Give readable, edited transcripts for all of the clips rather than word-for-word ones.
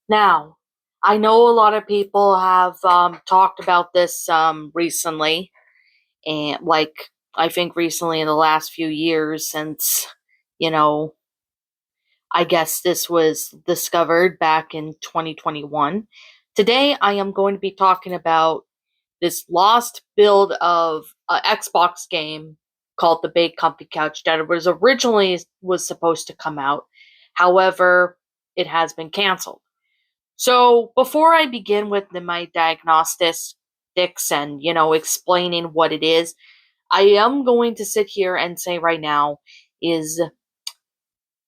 Now, I know a lot of people have talked about this recently, and I think recently in the last few years since, you know, I guess this was discovered back in 2021. Today, I am going to be talking about this lost build of an Xbox game called the Big Comfy Couch that was originally was supposed to come out. However, it has been canceled. So before I begin with my diagnostics and explaining what it is, I am going to sit here and say right now is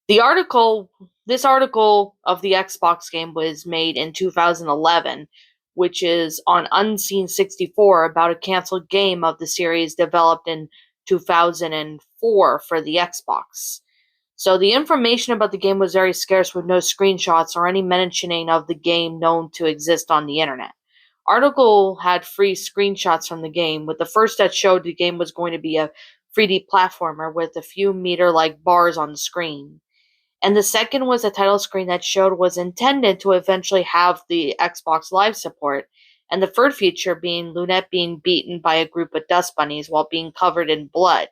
the article this article of the Xbox game was made in 2011, which is on Unseen 64 about a canceled game of the series developed in 2004 for the Xbox. So the information about the game was very scarce with no screenshots or any mentioning of the game known to exist on the internet. Article had free screenshots from the game, with the first that showed the game was going to be a 3D platformer with a few meter-like bars on the screen. And the second was a title screen that showed was intended to eventually have the Xbox Live support, and the third feature being Lunette being beaten by a group of dust bunnies while being covered in blood.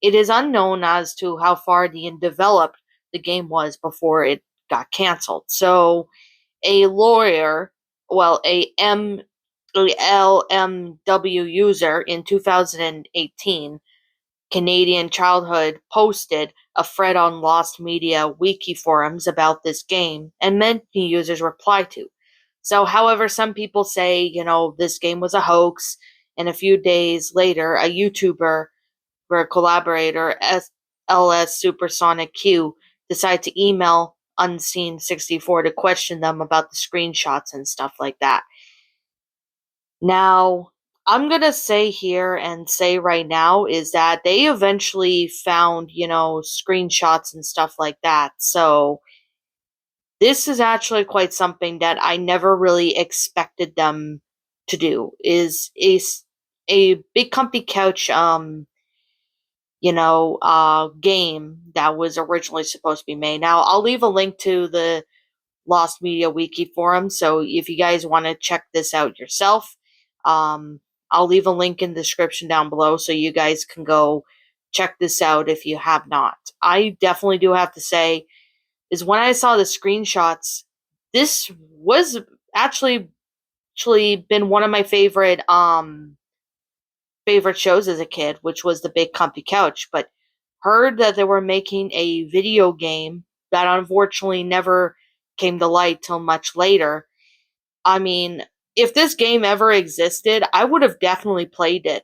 It is unknown as to how far developed the game was before it got canceled. So a lawyer, well, a LMW user in 2018, Canadian Childhood, posted a thread on Lost Media wiki forums about this game, and many users replied to. So, however, some people say, this game was a hoax, and a few days later, a YouTuber or collaborator, LS Supersonic Q, decided to email Unseen 64 to question them about the screenshots and stuff like that. Now, I'm going to say here and say right now is that they eventually found, screenshots and stuff like that. So, this is actually quite something that I never really expected them to do. Is a big comfy couch game that was originally supposed to be made. Now, I'll leave a link to the Lost Media Wiki forum, so if you guys want to check this out yourself, um, I'll leave a link in the description down below so you guys can go check this out if you have not. I definitely do have to say, is when I saw the screenshots, this was actually been one of my favorite shows as a kid, which was the Big Comfy Couch, but heard that they were making a video game that unfortunately never came to light till much later. I mean, if this game ever existed, I would have definitely played it.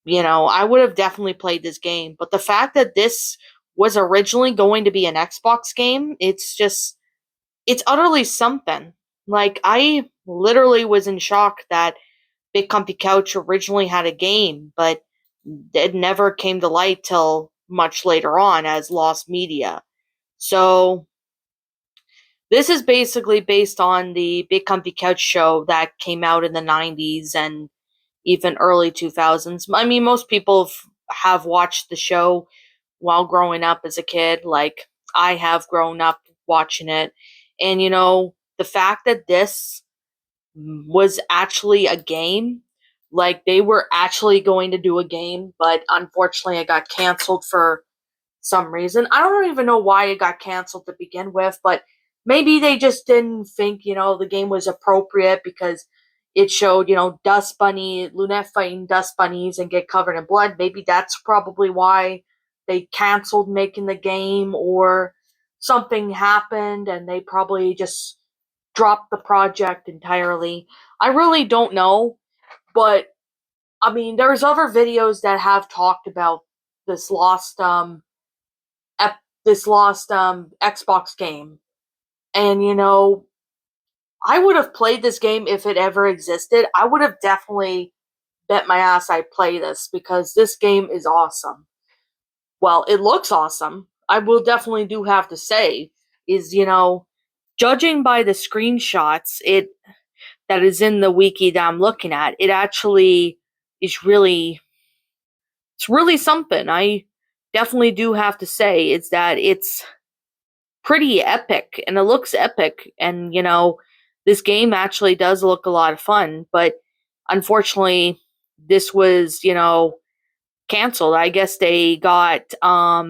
I would have definitely played this game, but the fact that this was originally going to be an Xbox game, it's utterly something. Like, I literally was in shock that Big Comfy Couch originally had a game, but it never came to light till much later on as Lost Media. So this is basically based on the Big Comfy Couch show that came out in the 90s and even early 2000s. I mean, most people have watched the show while growing up as a kid. Like, I have grown up watching it. And, the fact that this was actually a game. Like, they were actually going to do a game, but unfortunately it got canceled for some reason. I don't even know why it got canceled to begin with, but maybe they just didn't think, the game was appropriate because it showed, Lunette fighting dust bunnies and get covered in blood. Maybe that's probably why they canceled making the game, or something happened and they probably just dropped the project entirely. I really don't know, but I mean, there's other videos that have talked about this lost Xbox game, and I would have played this game if it ever existed. I would have definitely bet my ass I'd play this because this game is awesome. Well, it looks awesome. I will definitely do have to say is judging by the screenshots, it that is in the wiki that I'm looking at, it actually is it's really something. I definitely do have to say is that it's pretty epic, and it looks epic, and this game actually does look a lot of fun, but unfortunately this was, canceled. I guess they got I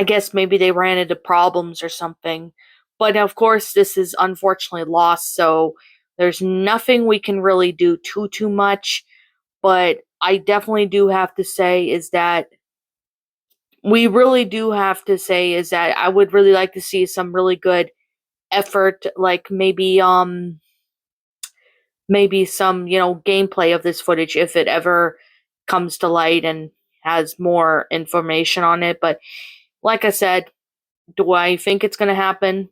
guess maybe they ran into problems or something. But of course, this is unfortunately lost, so there's nothing we can really do too much. But I definitely do have to say is that we really do have to say is that I would really like to see some really good effort, like maybe some, gameplay of this footage if it ever comes to light and has more information on it. But like I said, do I think it's going to happen?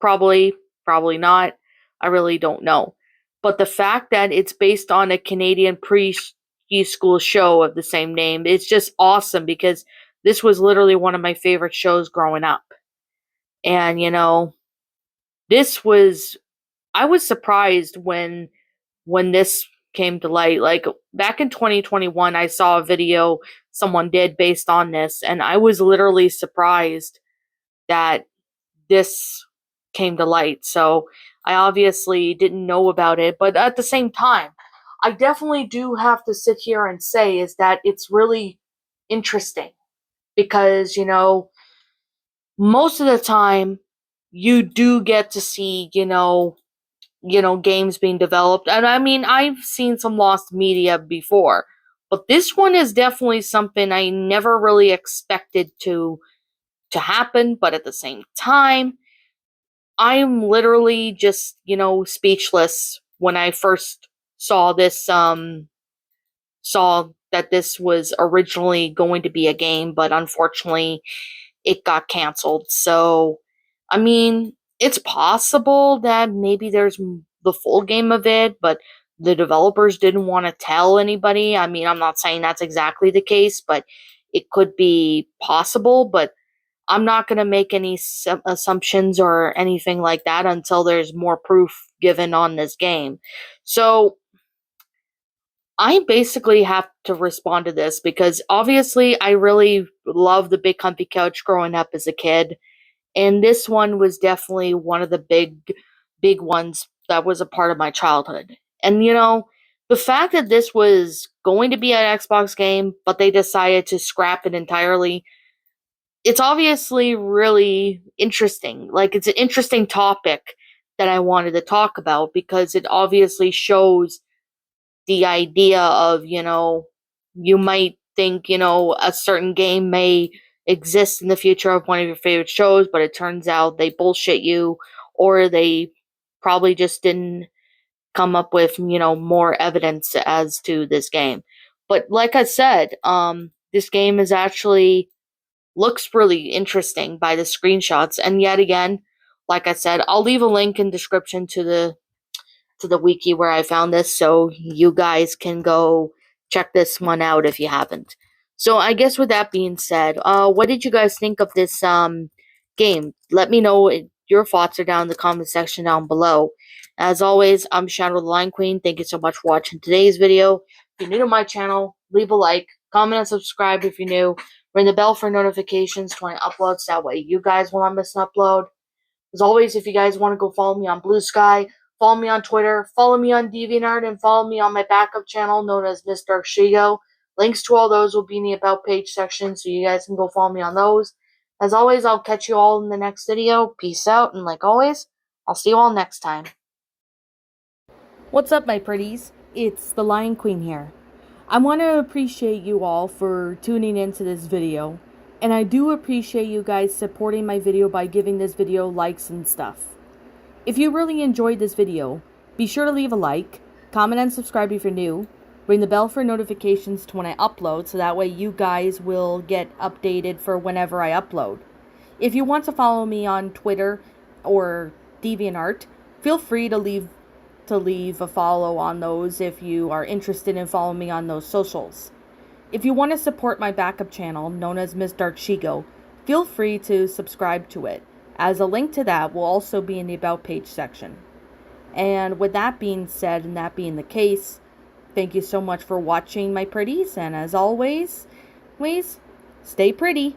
Probably, probably not. I really don't know. But the fact that it's based on a Canadian preschool show of the same name, it's just awesome because this was literally one of my favorite shows growing up. And, this was, I was surprised when this came to light. Like back in 2021, I saw a video someone did based on this, and I was literally surprised that this came to light. So I obviously didn't know about it, but at the same time, I definitely do have to sit here and say is that it's really interesting because, most of the time you do get to see, games being developed. And I mean, I've seen some lost media before, but this one is definitely something I never really expected to happen, but at the same time, I'm literally just, speechless when I first saw this saw that this was originally going to be a game, but unfortunately it got canceled. So, I mean, it's possible that maybe there's the full game of it, but the developers didn't want to tell anybody. I mean, I'm not saying that's exactly the case, but it could be possible, but I'm not going to make any assumptions or anything like that until there's more proof given on this game. So I basically have to respond to this because obviously I really love the Big Comfy Couch growing up as a kid. And this one was definitely one of the big ones that was a part of my childhood. And the fact that this was going to be an Xbox game, but they decided to scrap it entirely, it's obviously really interesting. Like, it's an interesting topic that I wanted to talk about because it obviously shows the idea of, you might think, a certain game may exist in the future of one of your favorite shows, but it turns out they bullshit you, or they probably just didn't come up with, more evidence as to this game. But like I said, this game is actually looks really interesting by the screenshots. And yet again, like I said, I'll leave a link in description to the wiki where I found this, so you guys can go check this one out if you haven't. So I guess with that being said, what did you guys think of this game? Let me know your thoughts are down in the comment section down below. As always, I'm Shadow the Lion Queen. Thank you so much for watching today's video. If you're new to my channel, leave a like, comment, and subscribe if you're new. Ring the bell for notifications when I upload, so that way you guys will not miss an upload. As always, if you guys want to go follow me on Blue Sky, follow me on Twitter, follow me on DeviantArt, and follow me on my backup channel known as Mr. Shigo. Links to all those will be in the About page section, so you guys can go follow me on those. As always, I'll catch you all in the next video. Peace out, and like always, I'll see you all next time. What's up, my pretties? It's the Lion Queen here. I want to appreciate you all for tuning into this video, and I do appreciate you guys supporting my video by giving this video likes and stuff. If you really enjoyed this video, be sure to leave a like, comment and subscribe if you're new, ring the bell for notifications to when I upload so that way you guys will get updated for whenever I upload. If you want to follow me on Twitter or DeviantArt, feel free to leave a follow on those if you are interested in following me on those socials. If you want to support my backup channel, known as Ms. Dark Shigo, feel free to subscribe to it, as a link to that will also be in the About page section. And with that being said, and that being the case, thank you so much for watching, my pretties, and as always, please stay pretty.